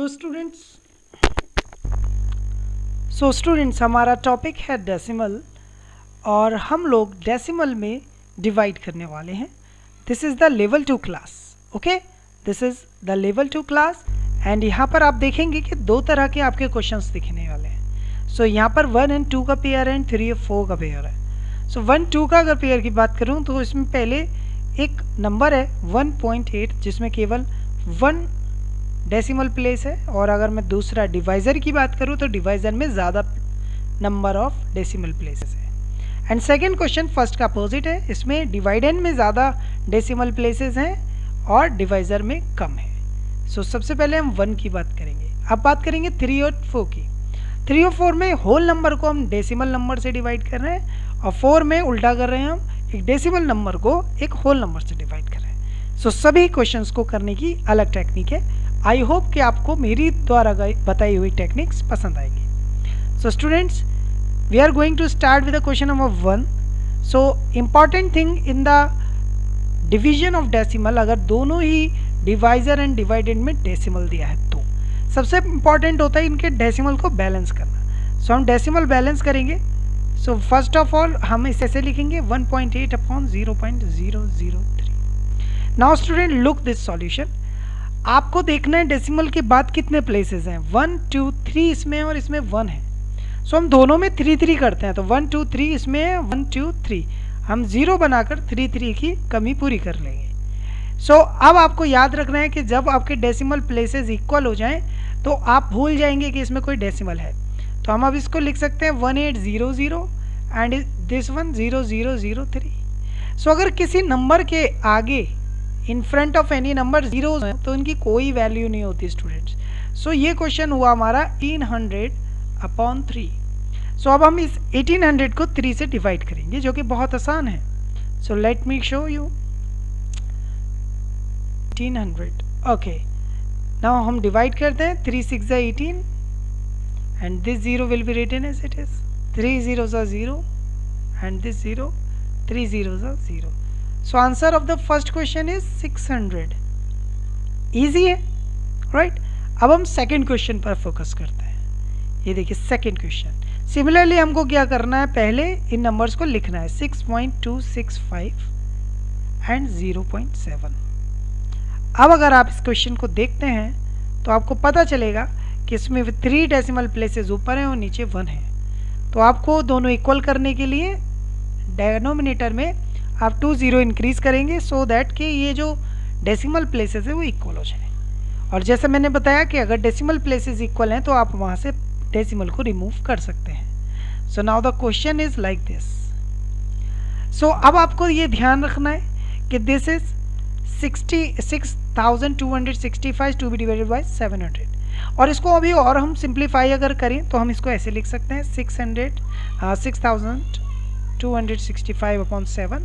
So students हमारा topic है decimal और हम लोग डेसिमल में डिवाइड करने वाले हैं. This is the level 2 class. Okay, this is the level 2 class and यहाँ पर आप देखेंगे कि दो तरह के आपके क्वेश्चंस दिखने वाले हैं. सो यहाँ पर 1 और 2 का पेयर है एंड 3 और 4 का पेयर है. सो 1 2 का अगर पेयर की बात करूँ तो इसमें पहले एक नंबर है 1.8 जिसमें केवल 1 डेसिमल प्लेस है, और अगर मैं दूसरा डिवाइज़र की बात करूँ तो डिवाइज़र में ज़्यादा नंबर ऑफ डेसिमल प्लेसेस है. एंड सेकेंड क्वेश्चन फर्स्ट का अपोजिट है, इसमें डिवाइडेंड में ज़्यादा डेसिमल प्लेसेस हैं और डिवाइज़र में कम है. सो सबसे पहले हम 1 की बात करेंगे. अब बात करेंगे 3 और 4 की. 3 और 4 में होल नंबर को हम डेसिमल नंबर से डिवाइड कर रहे हैं और 4 में उल्टा कर रहे हैं, हम एक डेसिमल नंबर को एक होल नंबर से डिवाइड कर रहे हैं. सो सभी क्वेश्चंस को करने की अलग टेक्निक है. आई होप कि आपको मेरी द्वारा बताई हुई टेक्निक्स पसंद आएगी. So students, we are going to start with the question number 1. So important thing in the division of decimal, अगर दोनों ही डिवाइजर एंड डिवाइडेड में डेसिमल दिया है तो सबसे इम्पॉर्टेंट होता है इनके डेसिमल को बैलेंस करना. सो हम डेसिमल बैलेंस करेंगे. सो फर्स्ट ऑफ ऑल हम इसे ऐसे लिखेंगे 1.8 upon 0.003. Now student look this solution. आपको देखना है डेसिमल के बाद कितने प्लेसेस हैं. 1 2 3 इसमें और इसमें 1 है. सो हम दोनों में 3 3 करते हैं, तो 1 2 3 इसमें है, 1 2 3 हम 0 बनाकर 3 3 की कमी पूरी कर लेंगे. सो अब आपको याद रखना है कि जब आपके डेसिमल प्लेसेस इक्वल हो जाएं तो आप भूल जाएंगे कि इसमें कोई डेसिमल है. तो हम अब इसको लिख सकते हैं 1800 एंड दिस वन 0003. सो अगर किसी नंबर के आगे in front of any number zero है तो इनकी कोई वैल्यू नहीं होती स्टूडेंट्स. सो ये क्वेश्चन हुआ हमारा 1800 अपॉन 3. सो अब हम इस 1800 को 3 से डिवाइड करेंगे जो कि बहुत आसान है. So let me show you 1800. Okay, now हम डिवाइड करते हैं. 3 6 18 and this 0 will be written as it is. 3 zeros are 0 and this 0, 3 zeros are 0. So answer of the first question is 600. Easy है, right? अब हम second question पर focus करते हैं. ये देखिए सेकेंड क्वेश्चन. सिमिलरली हमको क्या करना है, पहले इन नंबर्स को लिखना है 6.265 एंड 0.7. अब अगर आप इस क्वेश्चन को देखते हैं तो आपको पता चलेगा कि इसमें 3 डेसिमल प्लेसेस ऊपर हैं और नीचे 1 है. तो आपको दोनों इक्वल करने के लिए डिनोमिनेटर में आप 2 0 इंक्रीज करेंगे सो दैट कि ये जो डेसिमल प्लेसेस है वो इक्वल हो जाए. और जैसे मैंने बताया कि अगर डेसिमल प्लेसेस इक्वल हैं तो आप वहाँ से डेसिमल को रिमूव कर सकते हैं. So now the question is like this. सो अब आपको ये ध्यान रखना है कि this is 6265 to be divided by 700. और इसको अभी और हम सिंप्लीफाई अगर करें तो हम इसको ऐसे लिख सकते हैं 6265 अपॉन 7.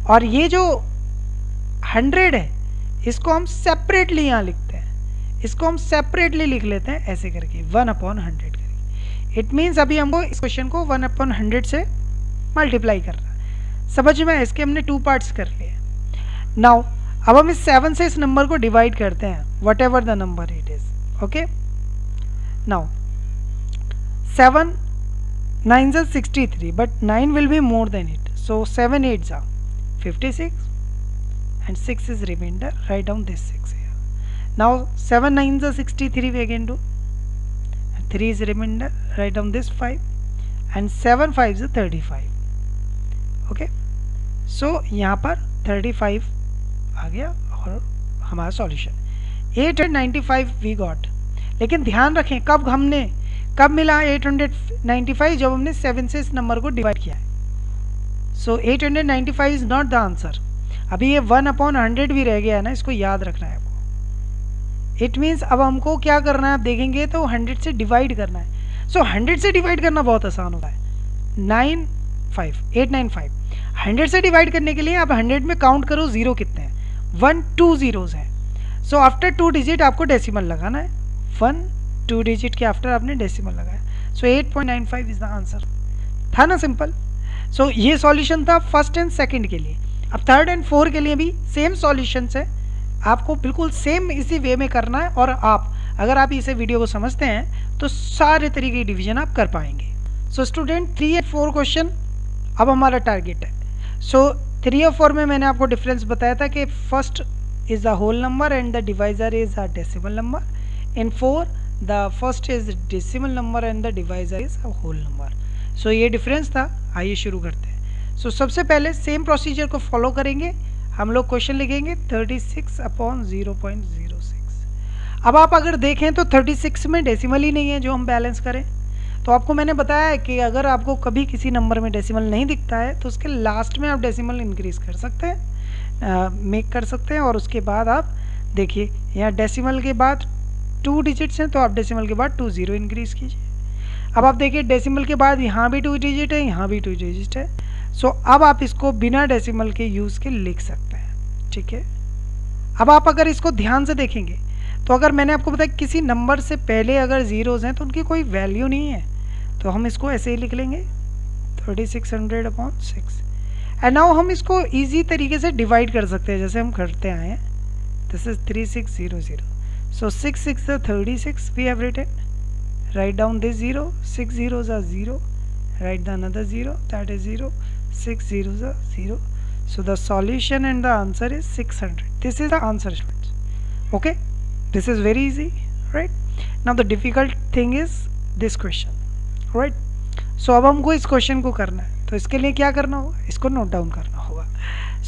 और ये जो 100 है इसको हम सेपरेटली यहाँ लिखते हैं. इसको हम सेपरेटली लिख लेते हैं ऐसे करके 1 अपॉन 100 करके. इट मीन्स अभी हमको इस क्वेश्चन को 1 अपॉन 100 से मल्टीप्लाई करना है. समझ में, इसके हमने 2 पार्ट्स कर लिए. नाउ अब हम इस 7 से इस नंबर को डिवाइड करते हैं what ever the number it is. Okay, now 7 9s are 63 but 9 will be more than it. So 7 8s are 56 and 6 is remainder. Write down this 6 here. Now 7 9s are 63 we again do and 3 is remainder. Write down this 5 and 7 5s are 35. Okay, so यहाँ पर 35 आ गया और हमारा solution 895 we got. लेकिन ध्यान रखें कब मिला 895, जब हमने 7 से इस नंबर को डिवाइड किया है. सो 895 इज नॉट द आंसर. अभी ये 1 अपॉन 100 भी रह गया है ना, इसको याद रखना है आपको. इट मीन्स अब हमको क्या करना है, आप देखेंगे तो 100 से डिवाइड करना है. सो 100 से डिवाइड करना बहुत आसान होता है. 895 100 से डिवाइड करने के लिए आप 100 में काउंट करो 0 कितने हैं. 1 2 zeros हैं. सो आफ्टर 2 डिजिट आपको डेसिमल लगाना है. 1 2 डिजिट के आफ्टर आपने डेसिमल लगाया. सो 8.95 इज द आंसर. था ना सिंपल. सो ये सॉल्यूशन था फर्स्ट एंड सेकंड के लिए. अब थर्ड एंड फोर्थ के लिए भी सेम सॉल्यूशन है. आपको बिल्कुल सेम इसी वे में करना है. और आप अगर आप इसे वीडियो को समझते हैं तो सारे तरीके की डिवीजन आप कर पाएंगे। सो स्टूडेंट 3 और 4 क्वेश्चन अब हमारा टारगेट है। सो 3 और 4 में मैंने आपको डिफरेंस बताया था कि first is the whole number and the divisor is a decimal number. In 4 the first is decimal number and the divisor is a whole number. So ये डिफरेंस था। आइए शुरू करते हैं। सो सबसे पहले सेम प्रोसीजर को फॉलो करेंगे। हम लोग क्वेश्चन लिखेंगे 36/0.06। अब आप अगर देखें तो 36 में डेसिमल ही नहीं है जो हम बैलेंस करें। तो आपको मैंने बताया है कि अगर आपको कभी किसी नंबर में डेसिमल नहीं दिखता है तो उसके लास्ट में आप डेसिमल इंक्रीज कर सकते हैं, मेक कर सकते हैं, और उसके बाद आप देखिए यहाँ डेसिमल के बाद 2 डिजिट्स हैं तो आप डेसिमल के बाद 2 0 इंक्रीज कीजिए। अब आप देखिए डेसिमल के बाद यहाँ भी 2 डिजिट है, यहाँ भी 2 डिजिट है। सो अब आप इसको बिना डेसिमल के यूज़ के लिख सकते हैं, ठीक है। अब आप अगर इसको ध्यान से देखेंगे तो अगर मैंने आपको बताया किसी नंबर से पहले अगर ज़ीरोज़ हैं तो उनकी कोई वैल्यू नहीं है, तो हम इसको ऐसे ही लिख लेंगे 3600/6। एंड नाउ हम इसको इजी तरीके से डिवाइड कर सकते हैं जैसे हम करते आए हैं। This is 3600। So 6 6 36 we have written. Write down this 0, 6 zeros are 0, write the another 0, that is 0, 6 zeros are 0. So the solution and the answer is 600. This is the answer, students. Okay, this is very easy, right? Now the difficult thing is this question, right? So अब हमको इस question को करना है, तो इसके लिए क्या करना होगा, इसको नोट डाउन करना होगा।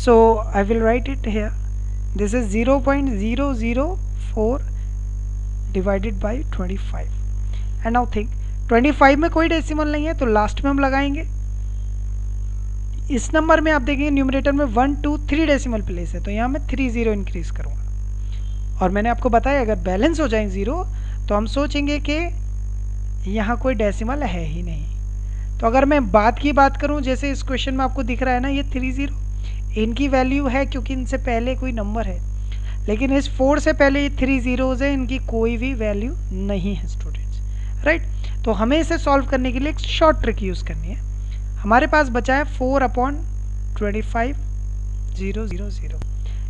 So I will write it here. This is 0.004 divided by 25. And now think 25 में कोई डेसिमल नहीं है तो लास्ट में हम लगाएंगे। इस नंबर में आप देखेंगे न्यूमरेटर में 1 2 3 डेसिमल प्लेस है तो यहाँ मैं 3 0 इंक्रीज करूँगा। और मैंने आपको बताया अगर बैलेंस हो जाए 0 तो हम सोचेंगे कि यहाँ कोई डेसिमल है ही नहीं। तो अगर मैं बात करूँ जैसे इस क्वेश्चन में आपको दिख रहा है ना ये 3 0 इनकी वैल्यू है क्योंकि इनसे पहले कोई नंबर है, लेकिन इस 4 से पहले ये 3 zeros है, इनकी कोई भी वैल्यू नहीं है स्टूडेंट्स, राइट। तो हमें इसे सॉल्व करने के लिए एक शॉर्ट ट्रिक यूज़ करनी है। हमारे पास बचा है 4/25,000।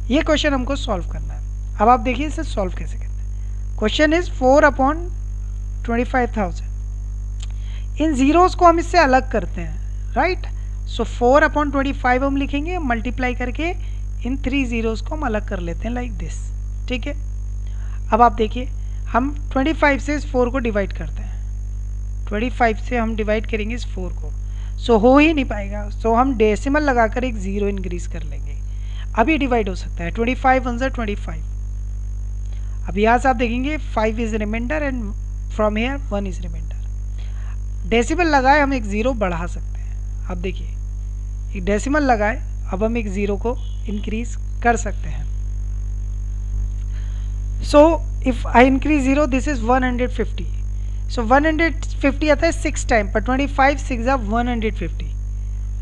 ये क्वेश्चन हमको सॉल्व करना है। अब आप देखिए इसे सॉल्व कैसे करना है। Question is 4/25,000। इन जीरोस को हम इससे अलग करते हैं, राइट। सो 4/25 हम लिखेंगे, मल्टीप्लाई करके इन 3 zeros को हम अलग कर लेते हैं लाइक दिस, ठीक है। अब आप देखिए हम 25 से इस 4 को डिवाइड करते हैं। 25 से हम डिवाइड करेंगे इस 4 को, सो हो ही नहीं पाएगा। सो हम डेसिमल लगाकर एक 0 इंक्रीज कर लेंगे। अब ये डिवाइड हो सकता है। 25 1 25। अब यहाँ से आप देखेंगे 5 is remainder and from here 1 is remainder. Decimal लगाए हम एक 0 बढ़ा सकते हैं। अब देखिए एक डेसिमल लगाए, अब हम एक 0 को इंक्रीज कर सकते हैं। So if I increase 0 this is 150। सो 150 आता है 6 टाइम पर 25 6 are 150,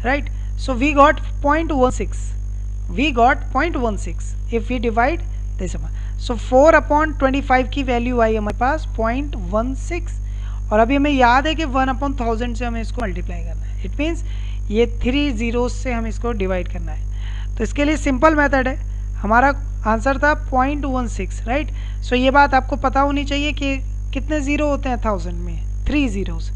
right. So we got 0.16, we got 0.16 if we divide this. So 4/25 की वैल्यू आई हमारे पास 0.16, और अभी हमें याद है कि 1/1000 से हमें इसको मल्टीप्लाई करना है। इट मीन्स ये 3 zeros से हम इसको डिवाइड करना है। तो इसके लिए सिंपल मेथड है। हमारा आंसर था 0.16, राइट। सो ये बात आपको पता होनी चाहिए कि कितने 0 होते हैं 1000 में, 3 zeros।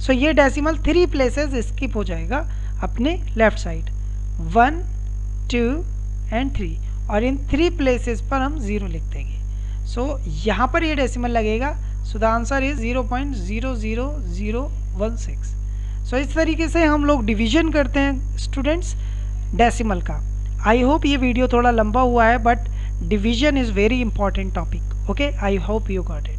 सो ये डेसिमल 3 प्लेसेस स्किप हो जाएगा अपने लेफ्ट साइड, 1 2 एंड 3, और इन 3 प्लेसेस पर हम 0 लिख देंगे। सो यहाँ पर ये डेसिमल लगेगा। So the answer is 0.00016। सो इस तरीके से हम लोग डिवीजन करते हैं स्टूडेंट्स डेसिमल का। आई होप ये वीडियो थोड़ा लंबा हुआ है but division is very important topic. Okay, I hope you got it.